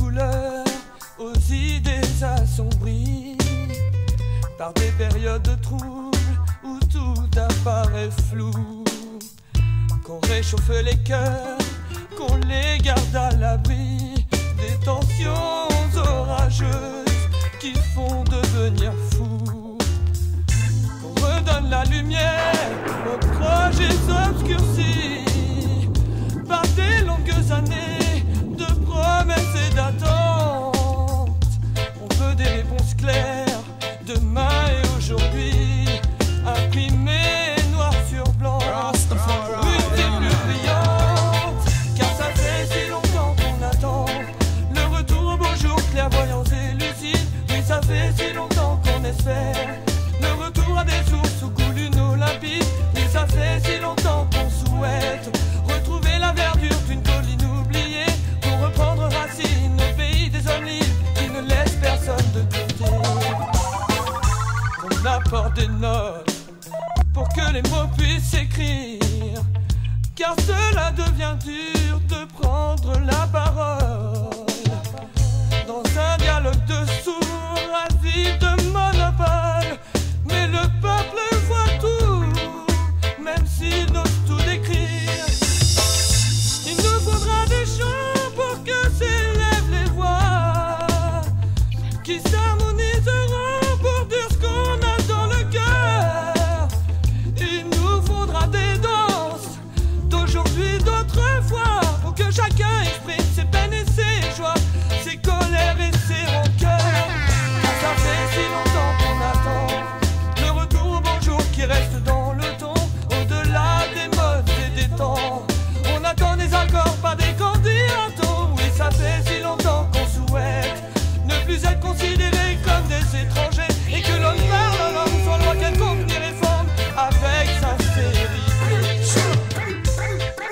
couleurs, aux idées assombries par des périodes troubles où tout apparaît flou. Qu'on réchauffe les cœurs, qu'on les garde à l'abri des tensions orageuses qui font devenir fous. Qu'on redonne la lumière aux projets obscurcis par des longues années de promesses et d'attentes. On veut des réponses claires, demain et aujourd'hui, imprimées noir sur blanc. Une vie plus brillante, car ça fait si longtemps qu'on attend le retour au beau jour, clairvoyant et lucide. Oui, ça fait si longtemps qu'on espère le retour à des sources où coule une eau limpide. Oui, ça fait si longtemps qu'on souhaite retrouver la verdure d'une colline oubliée pour reprendre racine au pays des hommes libres qui ne laissent personne de côté. On apporte des notes pour que les mots puissent s'écrire, car cela devient dur de prendre la parole dans un dialogue de sourds avis de monopole. Mais le peuple voit tout, même s'il n'ose tout décrire. Il nous faudra des chants pour que s'élèvent les voix qui s'harmoniseront pour dire ce qu'on a dans le cœur. Il nous faudra des danses d'aujourd'hui, d'autrefois, pour que chacun exprime ses peines et ses joies, ses colères et ses rancœurs. Car ça fait si longtemps qu'on attend le retour au bonjour qui reste dans le ton, au-delà des modes et des temps. On attend des accords, pas des candidatons. Oui, ça fait si longtemps qu'on souhaite ne plus être considérés comme des étrangers, et que l'homme parle la langue sans loi quelconque ni réforme avec sincérité.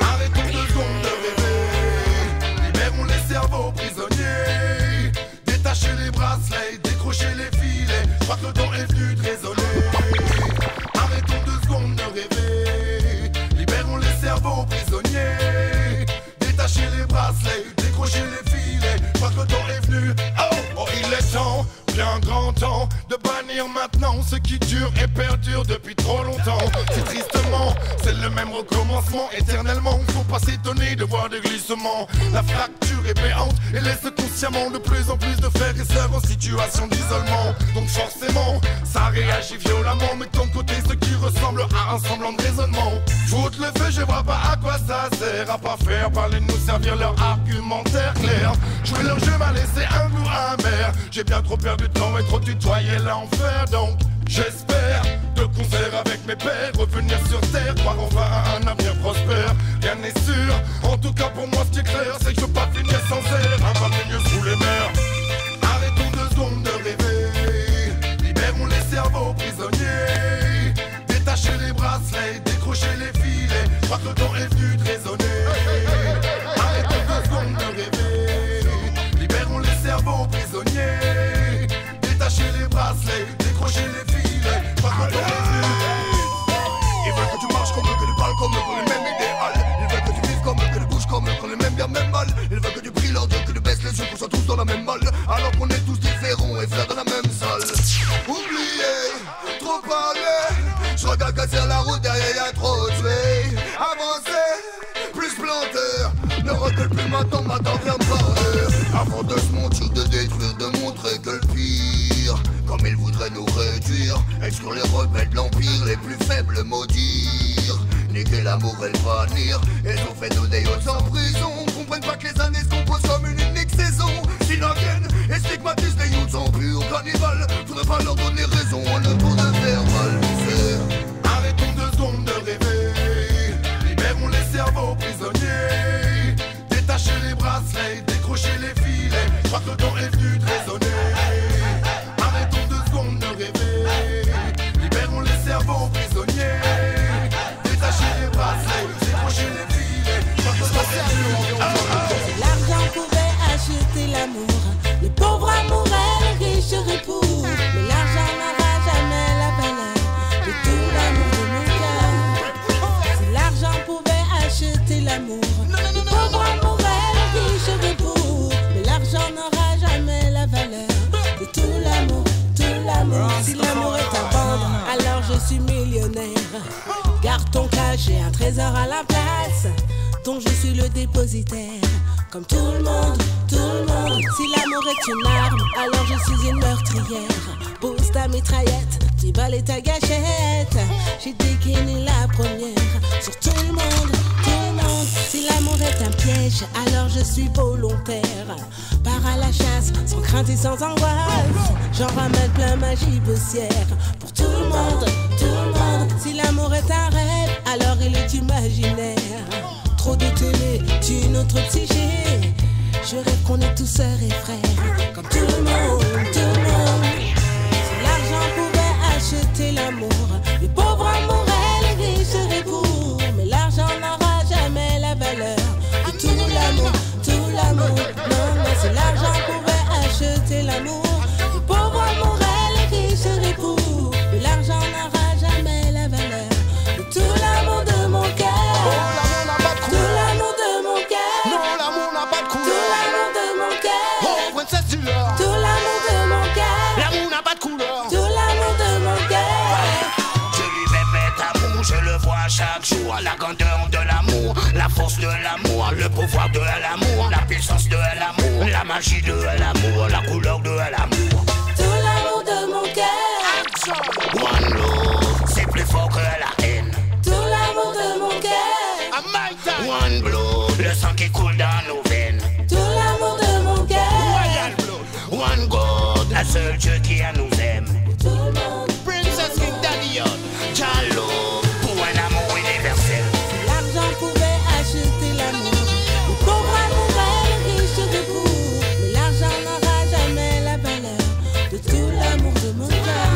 Arrêtons 2 secondes de rêver, libérons les cerveaux prisonniers, détachez les bracelets, décrochez les filets, je crois que le temps est venu de raisonner. Arrêtons 2 secondes de rêver, libérons les cerveaux prisonniers, détachez les bracelets, décrochez les filets, je crois que le temps est venu. Oh, il est temps, bien grand temps, de bannir maintenant ce qui dure et perdure depuis trop longtemps. Si tristement, c'est le même recommencement éternellement, faut pas s'étonner de voir des glissements. La fracture est béante et laisse consciemment de plus en plus de frères et sœurs en situation d'isolement. Donc forcément, ça réagit violemment, mais de ton côté ce qui ressemble à un semblant de raisonnement. Foutre le feu, je vois pas à quoi ça sert, à pas faire parler de nous, servir leur argumentaire clair. Jouer leur jeu m'a laissé un goût amer, j'ai bien trop perdu de temps et trop tutoyé l'enfer. Donc j'espère, de concert avec mes pères, revenir sur terre, croire enfin à un avenir prospère. Rien n'est sûr, en tout cas pour moi ce qui est clair, c'est que je veux pas finir sans air, un pas mieux sous les mers. Arrêtons 2 secondes de rêver, libérons les cerveaux prisonniers, détachez les bracelets, décrochez les filets, je crois que le temps est venu de raisonner. Arrêtons 2 secondes de rêver, libérons les cerveaux prisonniers, détachez les bracelets, décrochez les filets, je crois que le temps est venu. Ils veulent que tu marches comme eux, que tu parles comme eux, pour les mêmes idéaux. Ils veulent que tu vives comme eux, que tu bouges comme eux, qu'on les mêmes bien, même mal. Ils veulent que tu pries leur Dieu, que tu baisses les yeux, qu'on soit tous dans la même malle, alors qu'on est tous différents et frères dans la même salle. Oubliez, trop parler, je regarde casser la route, derrière y'a trop tué. Avancez, plus planteur, ne recule plus maintenant, viens pas. Avant de se mentir, de détruire, de montrer que le pire, comme ils voudraient nous réduire, exclure les rebelles de l'empire, les plus faibles maudire, niquer l'amour et le bannir. Ils ont fait nos déots en prison, comprennent pas que les années se composent comme une unique saison. S'ils en viennent et stigmatisent les youths en pur cannibales, faudrait pas leur donner raison, on ne pour de faire mal. Arrêtons 2 secondes de rêver, libérons les cerveaux prisonniers, détachez les bracelets, décrochez les filets, je crois que le temps est venu de raisonner. Arrêtons 2 secondes de rêver, libérons les cerveaux prisonniers, détachez les bracelets, décrochez les filets, je crois que le temps est venu. L'argent pouvait acheter l'amour, les pauvres amoureux, les riches ripoux, mais l'argent n'aura jamais la valeur de tout l'amour de mon cœur. Si l'argent pouvait acheter l'amour, les pauvres amoureux, les riches ripoux, mais l'argent n'aura millionnaire. Garde ton cash, j'ai un trésor à la place, dont je suis le dépositaire. Comme tout le monde, tout le monde. Si l'amour est une arme, alors je suis une meurtrière. Pose ta mitraillette, tu balles ta gâchette. J'ai dégaîné la première sur tout le monde, tout le monde. Si l'amour est un piège, alors je suis volontaire. Pars à la chasse, sans crainte et sans angoisse. J'en ramène plein ma gibecière. Pour tout le monde, tout le monde. Si l'amour est un rêve, alors il est imaginaire. Trop de télé, tue notre psyché. Je rêve qu'on est tous sœurs et frères. Comme tout le monde, tout le monde. Si l'argent pouvait acheter l'amour, les pauvres amoureux, les riches seraient pour. Mais l'argent n'aura jamais la valeur de tout l'amour, tout l'amour. Non, non, si l'argent pouvait acheter l'amour, les pauvres amoureux, les riches seraient pour. Mais l'argent n'aura jamais la valeur de tout l'amour de mon cœur. Chaque jour, la grandeur de l'amour, la force de l'amour, le pouvoir de l'amour, la puissance de l'amour, la magie de l'amour, la couleur de l'amour. Tout l'amour de mon cœur. One love, c'est plus fort que la haine. Tout l'amour de mon cœur. One blood, le sang qui coule dans nos veines. Tout l'amour de mon cœur. One God, un seul Dieu qui nous aime. Tout le monde. Princess King Daddy, Jalo. L'argent pouvait acheter l'amour, les pauvres amoureux, les riches seraient pour. Mais l'argent n'aura jamais la valeur de tout l'amour de mon cœur.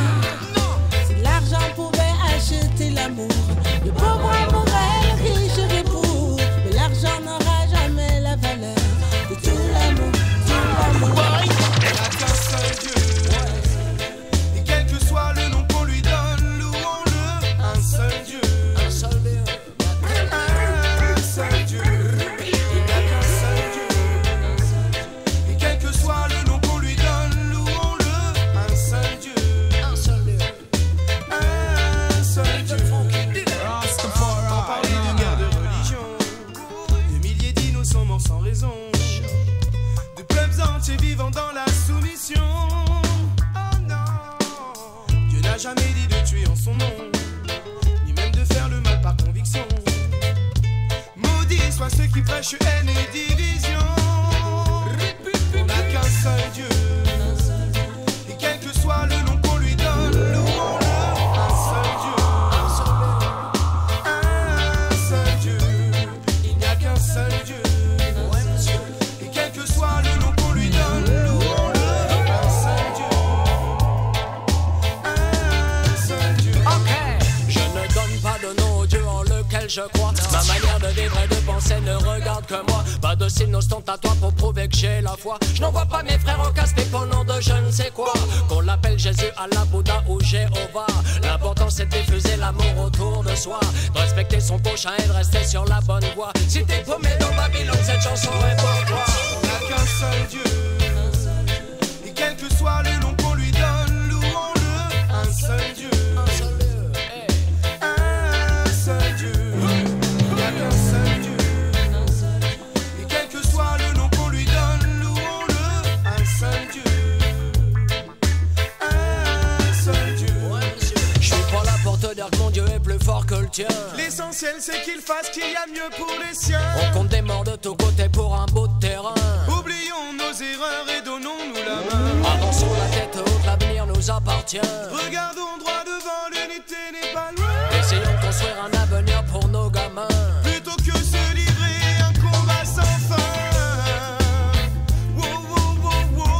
Si l'argent pouvait acheter l'amour, les pauvres amoureux, les riches seraient pour. Mais l'argent n'aura jamais la valeur de tout l'amour, tout l'amour. Elle n'a qu'un seul Dieu, et quel que soit le nom qu'on lui donne, louons-le, un seul Dieu. Vivant dans la soumission. Oh non, Dieu n'a jamais dit de tuer en son nom, ni même de faire le mal par conviction. Maudits soient ceux qui prêchent haine et division. On n'a qu'un seul Dieu, et quel que soit le nom qu'on lui donne, louons-le. Un seul Dieu, un seul Dieu. Il n'y a qu'un seul Dieu, et quel que soit le nom qu'on lui donne. Je crois, ma manière de vivre et de penser ne regarde que moi. Pas de signe ostentatoire pour prouver que j'ai la foi. Je n'envoie pas mes frères au casse-pied pour nom de je ne sais quoi. Qu'on l'appelle Jésus, Allah, Bouddha ou Jéhovah. L'important c'est de diffuser l'amour autour de soi, de respecter son prochain et de rester sur la bonne voie. Si t'es paumé dans Babylone, cette chanson est pour toi. On n'a qu'un seul Dieu, et quel que soit le nom qu'on lui donne, louons-le. Un seul Dieu. L'essentiel c'est qu'il fasse qu'il y a mieux pour les siens. On compte des morts de tous côtés pour un bout de terrain. Oublions nos erreurs et donnons-nous la main. Avançons la tête haute, l'avenir nous appartient. Regardons droit devant, l'unité n'est pas loin. Essayons de construire un avenir pour nos gamins, plutôt que se livrer un combat sans fin.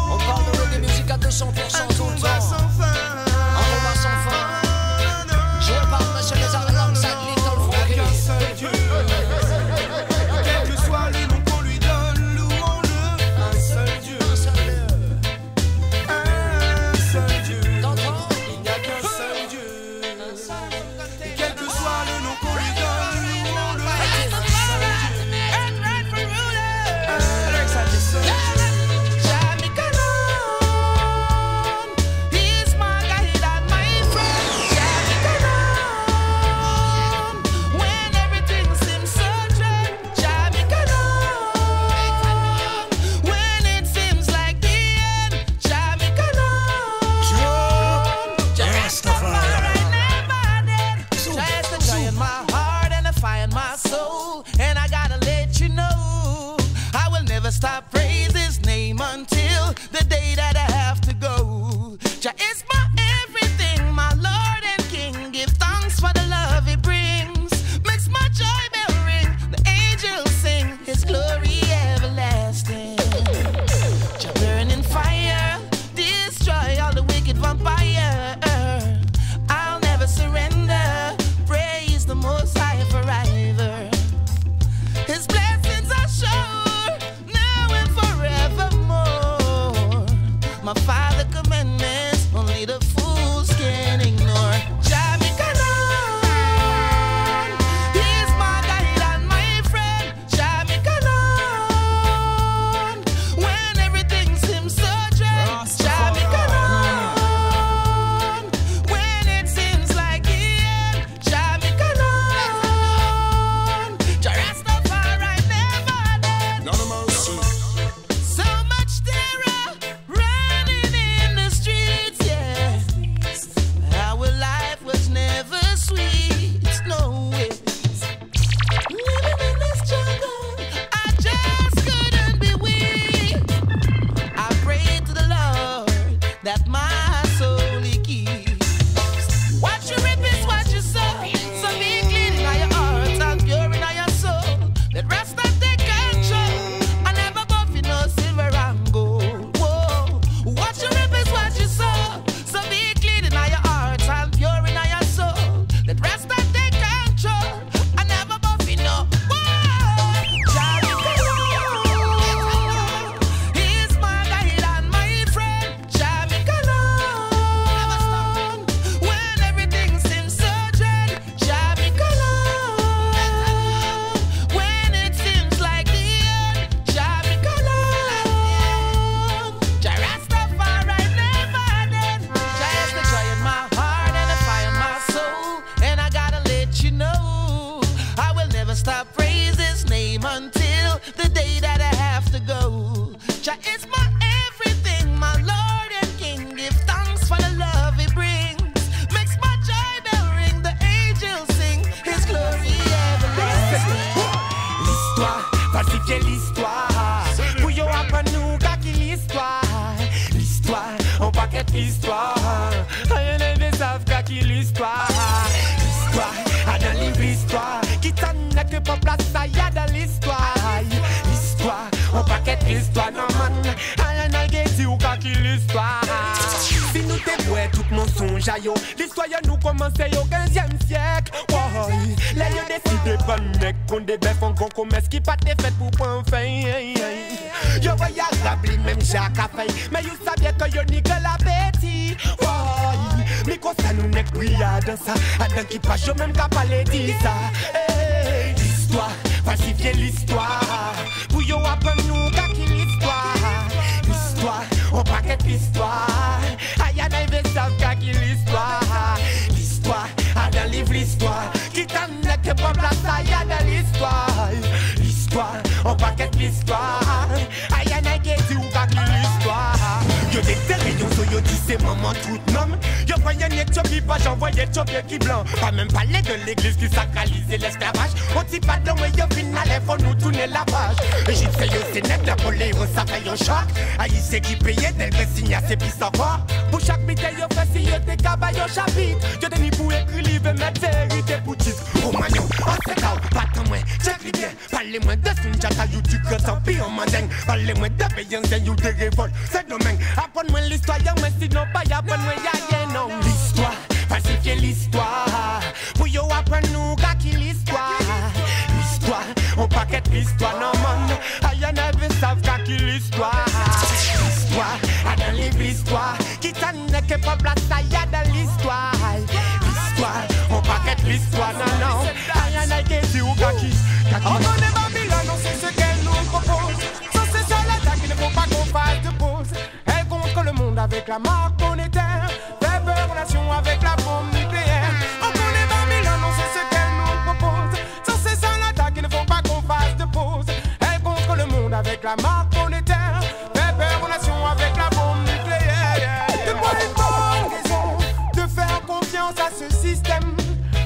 On parle de des musiques à 200% tout le temps. Un combat sans fin. Je parle monsieur les arts alongside Little Frankie. Seul Dieu, quel que soit le nom qu'on lui donne, louons-le. Un seul Dieu, un seul Dieu. Il n'y a qu'un seul Dieu, et quel que soit le nom qu'on lui donne. my Father's commandments, only the fools can ignore. Jamaican on, he's my guide and my friend. Jamaican on, when everything seems so dread. Jamaican on, when it seems like the end. Jamaican on, Rastafari never dead. None of mercy. So much terror running in the streets, yeah. Our life was never sweet, no way. Living in this jungle, I just couldn't be weak. I pray to the Lord that my soul he keeps. What you reap is what you sow. So be clean in your heart and pure in your soul. Let rest and take control. I never go for no silver and gold. Whoa. What you reap is what you sow. So be clean in your heart and pure in your soul. Let rest and take control. I never go for no. Whoa. He's my guide and my friend. Jamaican on, when everything seems so dread. Jamaican on, when it seems like the end. Jamaican on, Rastafari never dead. Jah is the joy in my heart and the fire in my soul. And I gotta let you know, I will never stop praise his name until the day that I have to go. Jah is my everything, my Lord and King. Give thanks for the love he brings. Makes my joy bell ring, the angels sing his glory everlasting. L'histoire, falsifier l'histoire. Bouillon après nous, kaki l'histoire. L'histoire, on paquet l'histoire. Rien ne savent kaki l'histoire. L'histoire, à dans livre l'histoire. Qui t'en a que pas place, ça y a dans l'histoire. L'histoire, on paquet l'histoire. Non man, rien n'a guetti ou kaki l'histoire. Si nous t'ébouez tout mensonge à yo, l'histoire nous commençait au 15e siècle. Woy, là yo décidé pas mec qu'on débeffe en gros commerce qui pas t'est fait pour point fin. Yo voyage rabli même Jacques a fait, mais yo savait que yo ni que l'appétit. Woy, mais quoi ça nous n'est brillant dans ça, dans qui pas yo même qu'à parler dit ça. Hey, l'histoire, falsifier l'histoire, pour yo apprendre nous qu'à qui l'histoire. L'histoire, on paquette l'histoire. Aïe, n'aille savent qu'à qui l'histoire. L'histoire, à dans livre l'histoire. Qui t'en est que pas place, aïe, dans l'histoire. L'histoire, on paquette l'histoire. Aïe, n'aille dit ou qu'à qui l'histoire. Yo déterré, yo so yo dit c'est maman tout nom. Yo voyais une Éthiopie pas j'envoyais Éthiopie qui blanc. Pas même parler de l'église qui sacralisait l'esclavage. On dit pas de moi yo final, faut nous tourner la page. Égyptien yo c'est net, Napoléon ça fait un choc. Haïtien qui payait, tel que signe à ses pistes encore. Pour chaque bitaille yo fait si yo t'es cabay yo chapitre. Yo t'es ni pour écrire livre et mettre vérité pour titre. Oh magnon, on s'est cao, pas tant moins, j'écris bien. Parlez-moi de Sunjata, you du cœur sans pire en manding. Parlez-moi de Beyoncé, you de révolte, c'est domaine. Apprends-moi l'histoire, mais sinon pas y'a apprends-moi y'a rien non. L'histoire, falsifier l'histoire. Pour yo apprendre nous qu'à qui l'histoire. L'histoire, on paquette l'histoire, non man. Aïe n'avait savent qu'à qui l'histoire. L'histoire, à dans livre l'histoire. Qui t'en est que pas place, aïe dans l'histoire. L'histoire, on paquette l'histoire, non non. Aïe n'a que dit ou qu'à qui. On connaît Babylone, on sait ce qu'elle nous propose. Sans c'est ça l'attaque, il ne faut pas qu'on fasse de pause. Elle contre le monde avec la marque monétaire. Fait peur aux nations avec la bombe nucléaire. On connaît Babylone, on sait ce qu'elle nous propose. Sans c'est ça l'attaque, il ne faut pas qu'on fasse de pause. Elle contre le monde avec la marque monétaire. Fait peur aux nations avec la bombe nucléaire. De moi une bonne raison de faire confiance à ce système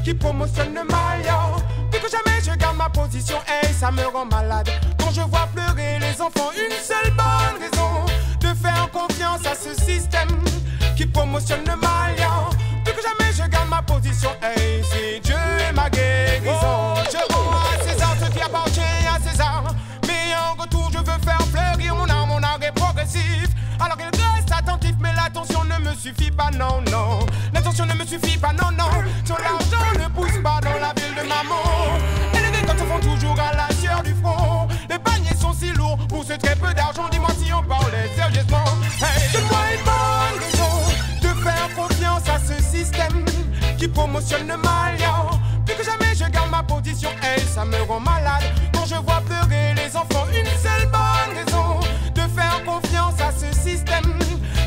qui promotionne le mal, yo. Plus que jamais je garde ma position, hey, ça me rend malade. Quand je vois pleurer les enfants, une seule bonne raison de faire confiance à ce système qui promotionne le mal, yo. Plus que jamais je garde ma position, hey, c'est Dieu et ma guérison. Je rends à César ce qui appartient à César, mais en retour je veux faire fleurir mon art est progressif. Alors il reste attentif, mais l'attention ne me suffit pas, non, non. L'attention ne me suffit pas, non, non. Son argent ne pousse pas dans la ville de maman. Et les récoltes se font toujours à la sueur du front. Les paniers sont si lourds pour ce très peu d'argent. Dis-moi si on parlait sérieusement. Hey, donne-moi une qui promotionne le mal, yo. Plus que jamais je garde ma position, hey, ça me rend malade. Quand je vois pleurer les enfants, une seule bonne raison de faire confiance à ce système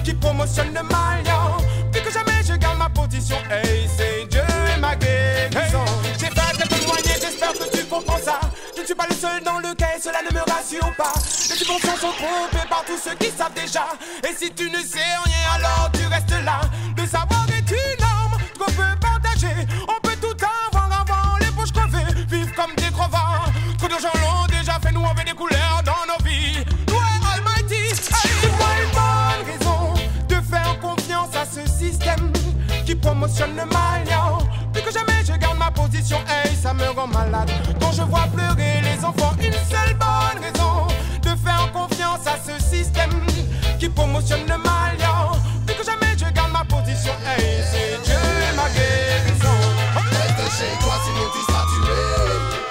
qui promotionne le mal, yo. Plus que jamais je garde ma position, hey, c'est Dieu et ma guérison. Hey, j'ai fait de témoigner, j'espère que tu comprends ça. Je ne suis pas le seul dans lequel cela ne me rassure pas. Les subventions sont trompées par tous ceux qui savent déjà. Et si tu ne sais rien, alors tu restes là. Le savoir est une arme qu'on peut partager. On peut tout avoir avant les poches crevées. Vivre comme des crevards. Trop de gens l'ont déjà fait, nous on veut des couleurs dans nos vies. Ouais, Almighty, dis-moi une bonne raison de faire confiance à ce système qui promotionne le mal, yo. Plus que jamais je garde ma position, hey, ça me rend malade. Quand je vois pleurer les enfants, une seule bonne raison de faire confiance à ce système qui promotionne le mal, yo. Plus que jamais je garde ma position, hey, c'est Dieu ma guérison. Reste chez toi sinon tu seras tué.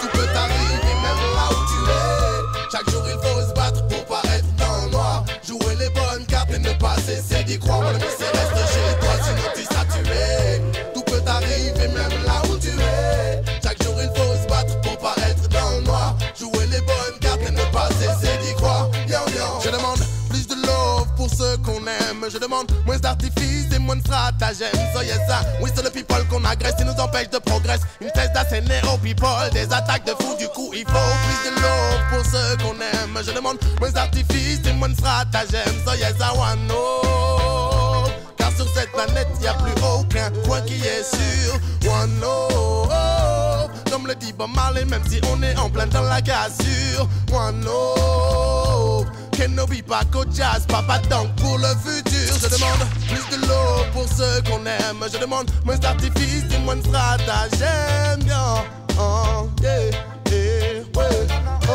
Tout peut t'arriver même là où tu es. Chaque jour il faut se battre pour pas être dans le noir. Jouer les bonnes cartes et ne pas cesser d'y croire. Mon ami c'est reste chez toi sinon tu seras tué. Tout peut t'arriver même là où tu es. Chaque jour il faut se battre pour pas être dans le noir. Jouer les bonnes cartes et ne pas cesser d'y croire. Yo, yo. Je demande plus de love pour ceux qu'on aime. Je demande moins d'artifice et moins de stratagème. So yes, ça, oui c'est le people qu'on agresse et nous empêche de progresser. Une thèse d'asséner aux people, des attaques de fou. Du coup il faut plus de love pour ceux qu'on aime. Je demande moins d'artifice et moins de stratagème. So yes, I want know. Car sur cette planète y a plus aucun coin qui est sûr. One love. Comme le dit Bob Marley, même si on est en plein dans la cassure. One love. Kenobi, pas jazz, papa donc pour le futur. Je demande plus de l'eau pour ceux qu'on aime. Je demande moins d'artifice et moins de stratagème. Yeah. Oh, yeah, yeah, ouais. Oh.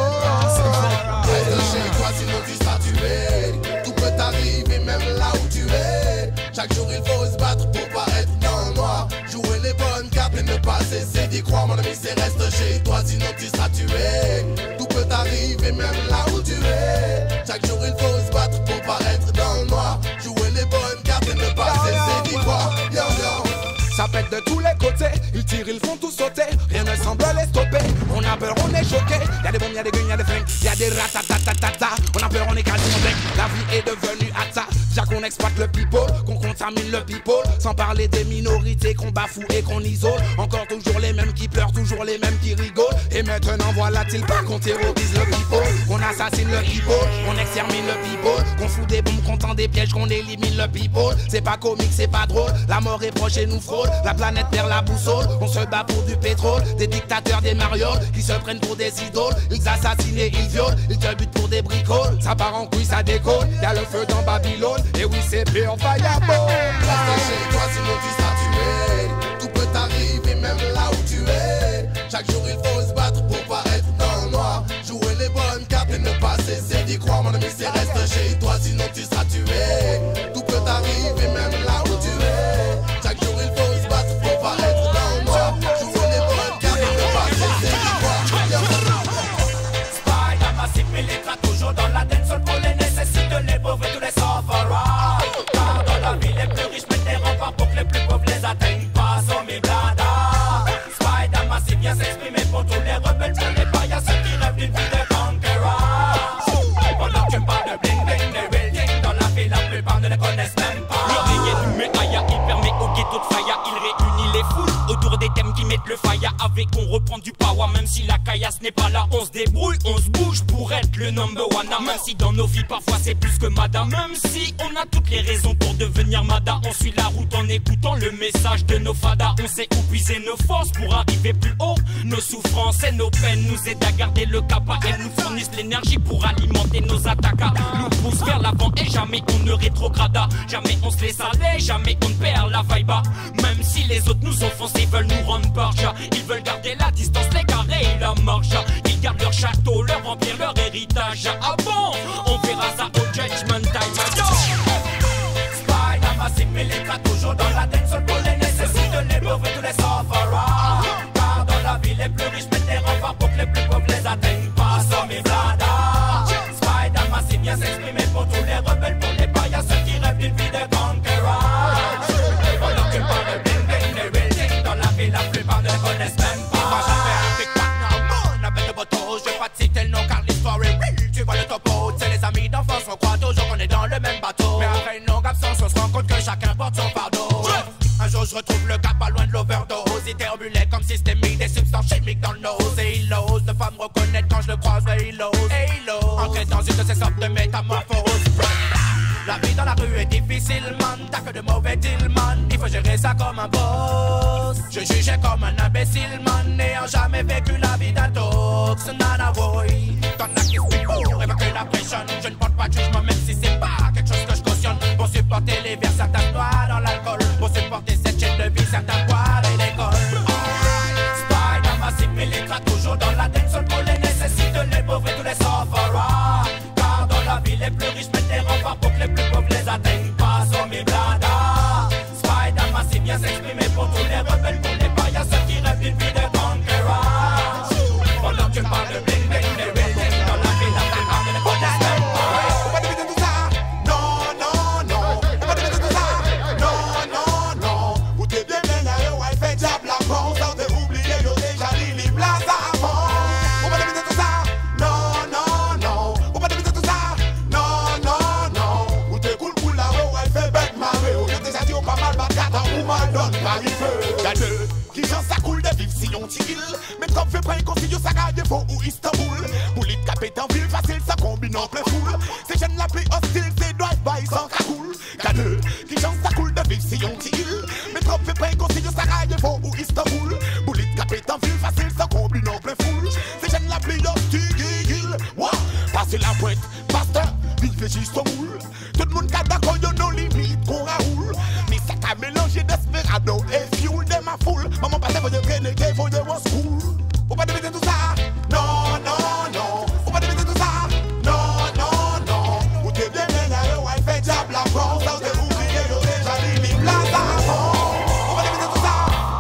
Reste chez toi sinon tu seras tué. Tout peut t'arriver même là où tu es. Chaque jour il faut se battre pour pas être dans le noir. Jouer les bonnes cartes et ne pas cesser d'y croire. Mon ami c'est reste chez toi sinon tu seras tué. Tout peut t'arriver même là où tu es. Chaque jour il faut se battre pour pas être dans le noir. Jouer les bonnes cartes et ne pas cesser d'y croire. Yo, yo. Ça pète de tous les côtés, ils tirent, ils font tout sauter. Rien ne semble les stopper, on a peur, on est choqué. Y'a des bombes, y'a des guns, y'a des flingues, y'a des ratatatata. On a peur, on est quasiment dingue, la vie est devenue atta. Déjà qu'on exploite le people, qu'on contamine le people. Sans parler des minorités qu'on bafoue et qu'on isole. Encore toujours les mêmes qui pleurent, toujours les mêmes qui rigolent. Et maintenant voilà-t-il pas qu'on terrorise le people. Qu'on assassine le people, qu'on extermine le people. Qu'on fout des bombes, qu'on tend des pièges, qu'on élimine le people. C'est pas comique, c'est pas drôle, la mort est proche et nous frôle. La planète perd la boussole, on se bat pour du pétrole. Des dictateurs, des marioles, qui se prennent pour des idoles. Ils assassinent et ils violent, ils te butent pour des bricoles. Ça part en couille, ça décolle, y'a le feu dans Babylone. Et oui c'est pure fireball. Reste chez toi sinon tu seras tué. Tout peut t'arriver même là où tu es. Chaque jour il faut se battre pour pas être dans le noir. Jouer les bonnes cartes et ne pas cesser d'y croire. Mon ami c'est reste chez toi sinon tu seras tué. Tout peut t'arriver même là où tu es. Chaque jour il faut se battre pour pas être dans le noir. Jouer les bonnes cartes et ne pas cesser d'y croire. Spider massif militaire toujours dans la dancehall pour les nécessités, les pauvres et tous les sufferers. Car dans la ville les plus riches mettent des remparts pour que les plus pauvres les atteignent pas. Sans mes bladas. Spider massif vient s'exprimer pour tous les rebelles, pour les paillasses qui rêvent d'une vie de conqueror. Pendant que tu me parles de bling bling, des real things dans la ville la plupart ne les connaissent même pas. Le reggae du Méaya, il permet au ghetto de Faya, il réunit les foules autour des thèmes qui mettent le Faya. Avec on reprend du power, même si la caillasse n'est pas là, on se débrouille, on se bouge pour être le number one. Même si dans nos vies parfois c'est plus que madame, même si on a toutes les raisons pour devenir mada, on suit la route en écoutant le message de nos fadas. On sait où puiser nos forces pour arriver plus haut. Nos souffrances et nos peines nous aident à garder le cap. Elles nous fournissent l'énergie pour alimenter nos attaques. Nous poussent vers l'avant et jamais on ne rétrograda. Jamais on se laisse aller, jamais on ne perd la vibe. Même si les autres nous offensent et veulent nous rendre barge, ils veulent garder la distance, les carrés et la marche. Ils gardent leur château, leur empire, leur héritage. Ah bon, on verra ça au Judgment Time. Spider massif militaire toujours dans la dancehall pour les nécessités, les pauvres et tous les sufferers. Car dans la ville les plus riches mettent des remparts pour que les plus pauvres les atteignent pas. Sans mes bladas. Spider massif vient s'exprimer pour tous les rebelles, pour les paillasses qui rêvent d'une vie de conqueror. Pendant que parle de bling bling, les real things chacun porte son fardeau. Un jour je retrouve le gars pas loin de l'overdose. Il déambulait comme systémique, des substances chimiques dans le nose. Et il ose ne pas me reconnaître quand je le croise. Et il ose entrer dans une de ces sortes de métamorphoses. La vie dans la rue est difficile, man. T'as que de mauvais deals, man. Il faut gérer ça comme un boss. Je jugeais comme un imbécile, man. N'ayant jamais vécu la vie d'un tox. Nana boy, t'en as qui se pour évacuer la pression. Je ne porte pas de jugement même si c'est pas quelque chose que je cautionne. Pour supporter les vers, certains noix dans l'alcool. Pour supporter cette chaîne de vie, certains boivent et l'école. Spider massif militaire toujours dans la tête. Seul pour les nécessite les pauvres et tous les sufferers. Car dans la vie les plus riches mettent des remparts pour que les plus pauvres les atteignent pas. Sont mes bladas. Spider massif vient s'exprimer pour tous les rebelles, pour les paillasses qui rêvent d'une vie de conquérant. Pendant que tu parles de bling bling, les buildings dans la ville, la plupart ne les connaissent même pas. On va deviner tout ça. Non, non, non. On va deviner tout ça. Non, non, non. Vous t'es bien là, yo, elle fait diable la France. Sans te oublier, yo, déjà Lili Blaza avant. On va deviner tout ça. Non, non, non. On va deviner tout ça. Non, non, non. Vous t'es cool, cool là, yo, elle fait bête marée. Yo, déjà dit, on pas mal battre, ou mal donne par les feux. Y'a deux qui gens ça coule de vivre si on t'il. Mais comme fait près, qu'on s'y yo, Sarajevo ou Istanbul. Boulit capé en ville facile, ça combine en plein foule. Ces jeunes la plus hostile, c'est drive-by sans cagoule. Y'a deux qui gens ça coule de vivre si on t'il. Mais comme fait près, qu'on s'y yo, Sarajevo ou Istanbul. Boulit capé en ville facile, ça combine en plein foule. Ces jeunes la plus hostile, wow. Passez la pointe, pasteur, vive juste au moule. Tout le monde qui a d'accord, y'a nos limites qu'on raoule. Mais ça qu'a mélangé desperado et fuel de ma foule. Maman passait pour y'a grenade, pour y'a was cool. On va deviner tout ça. Non, non, non. On va deviner tout ça. Non, non, non. Vous t'es bien là, yo, elle fait diable la France. Sans te oublier, yo, déjà Lili Blaza avant. On va deviner tout ça.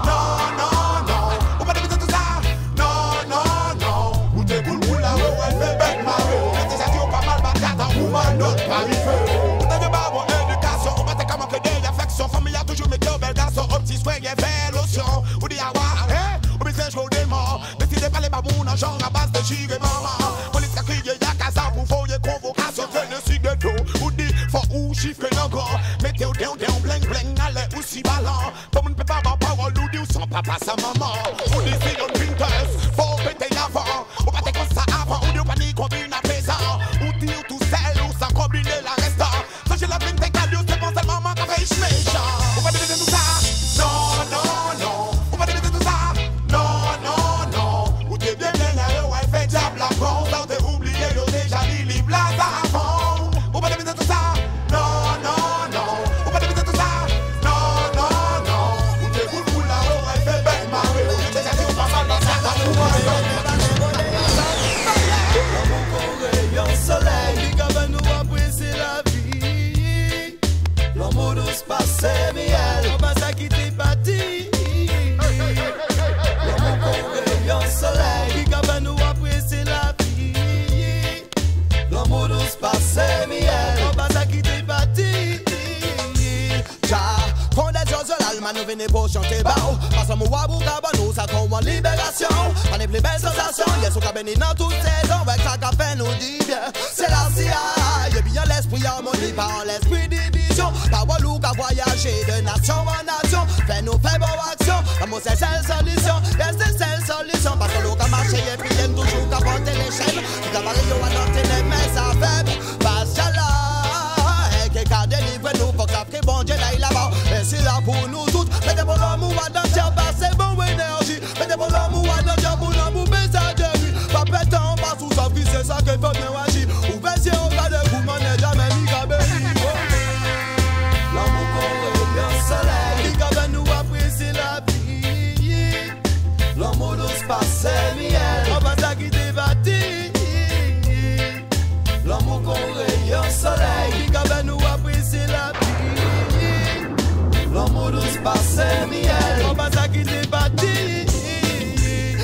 Non, non, non. On va deviner tout ça. Non, non, non. Vous t'es cool, cool là, yo, elle fait bête marée. On déjà dit, on pas mal battre, ou mal notre pari feu. On a de barbe, éducation. On va te comment que des affections. Famille a toujours mes deux belles garçons. Au petit swing et belle lotion. Ou dit, ah, ouais, hein. Ou bien, c'est chaud des morts. Décidez pas les babounes en genre à base de giga maman. Police a crié, y'a casa pour foyer convocation. Traîne le cigareau, ou dit, faut ou chiffre encore. Mettez au down, bling bling, allez aussi ballant. Comme on ne peut pas avoir parole, ou dit, ou sans papa, sa maman. Ou dit, c'est une Pinterest, faut péter avant. Ou pas t'es comme ça avant, ou dit, ou panique, combine à présent. Ou dit, ou tout seul, ou sans combiner la restant. Ça, j'ai la blind, t'es calé, c'est pas seulement ma café, j'méchant. On va deviner tout ça. Non, non, non. On va deviner tout ça. Non, non, non. Ou t'es bien là, yo, elle fait diable la France. Sans te oublier, yo, déjà Lili Blaza avant. On va deviner tout ça. Non, non, non. On va deviner tout ça. Non, non, non. Ou t'es cool, cool là, yo, elle fait bête marée. Yo, déjà dit, on va mal dans ça. Rayon soleil, qui va nous apprécier la vie. L'amour douce passe miel, on va s'acquitter bâti. Rayon soleil, qui va nous apprécier la vie. L'amour douce passe miel, on va s'acquitter bâti. Quand des choses de l'Allemagne nous venons pour chanter bao. Parce que moi, vous nous ça comme en libération. On les plus belles sensations, yes, au cabinet dans toute saison. Avec ça qu'a fait nous dit bien, c'est la CIA. Y'a bien l'esprit harmonie, par l'esprit division. Par Walou qu'à voyager de nation en nation. Fait nous faire bonne action, l'amour c'est seule solution. Yes, c'est seule solution. Parce que l'eau qu'a marché et puis y'aime toujours qu'à porter les chaînes. Qui qu'a varié ou à noter les mains, ça fait passe là. Et qui qu'a délivré nous, faut qu'après bon Dieu là il là-bas. Et c'est là pour nous toutes. Mettez pour l'amour à dans tiens, c'est bon énergie. Mettez pour l'amour à dans tiens, pour l'amour message de vie. Pas pétant, pas sous sa vie, c'est ça qu'il faut bien agir. Ou baisser au cas de vous, m'en est jamais mis qu'à bénir. L'amour qu'on bien soleil, qui va nous apprécier la vie. L'amour douce passe miel, on va s'acquitter bâti. L'amour qu'on rayon soleil, qui va nous apprécier la vie. L'amour douce passe miel, on va s'acquitter bâti.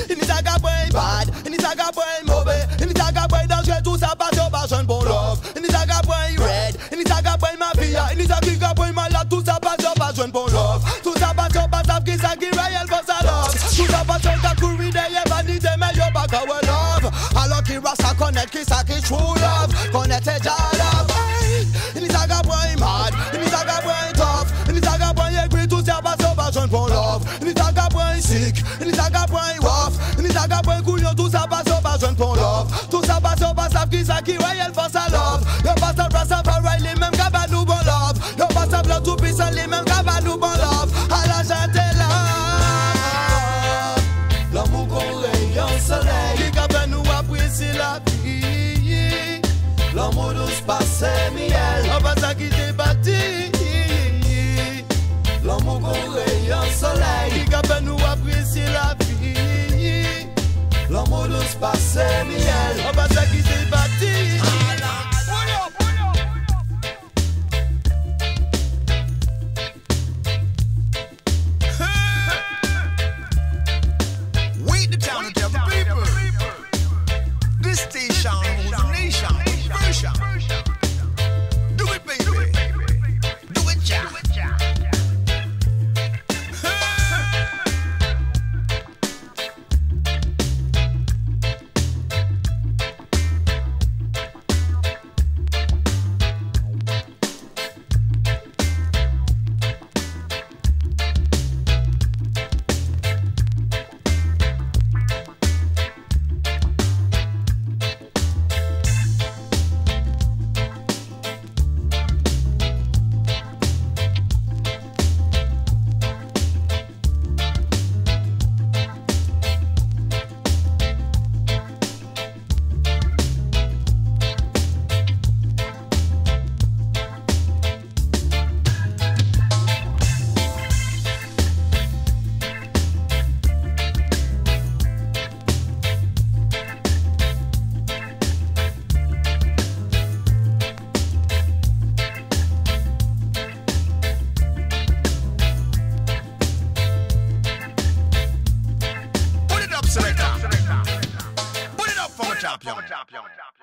Il n'y a qu'à boire bad, il n'y a qu'à boire mauvais. Il n'y a qu'à boire dangereux, tout ça passe au bas, jeune bon love. Il n'y a qu'à boire red, il n'y a qu'à boire ma fille. Il n'y a qu'à boire malade, tout ça passe au bas, jeune bon love. Tout ça passe au bas, ça qui réel pour sa love. Tout ça passe au bas, courir derrière vanité, mais y'a pas qu'à love. Alors qu'il reste à connaître qui ça qui true love. Connaître déjà love. Il n'y a qu'à boire mad, il n'y a qu'à boire tough. musique. Ni ça qu'a point off, ni ça qu'a point couillon, tout ça passe au pas jeune pour love. Tout ça passe au pas savent qui ça qui ouais, elle pense à love. Yo passe à place à pareil, les mêmes qu'à nous bon love. Yo passe à place tout puissant, les mêmes qu'à nous bon love. À la gente là, l'amour qu'on rayon soleil, qui qu'a nous apprécier la vie. L'amour douce passe miel, on va ça qui t'est bâti. L'amour qu'on rayon soleil, qui qu'a nous apprécier la vie. L'amour douce passe miel, on va ça qui t'est bâti. This station rules the nation. Version. Do it, baby. Do it, Jack. Put it up for the champion.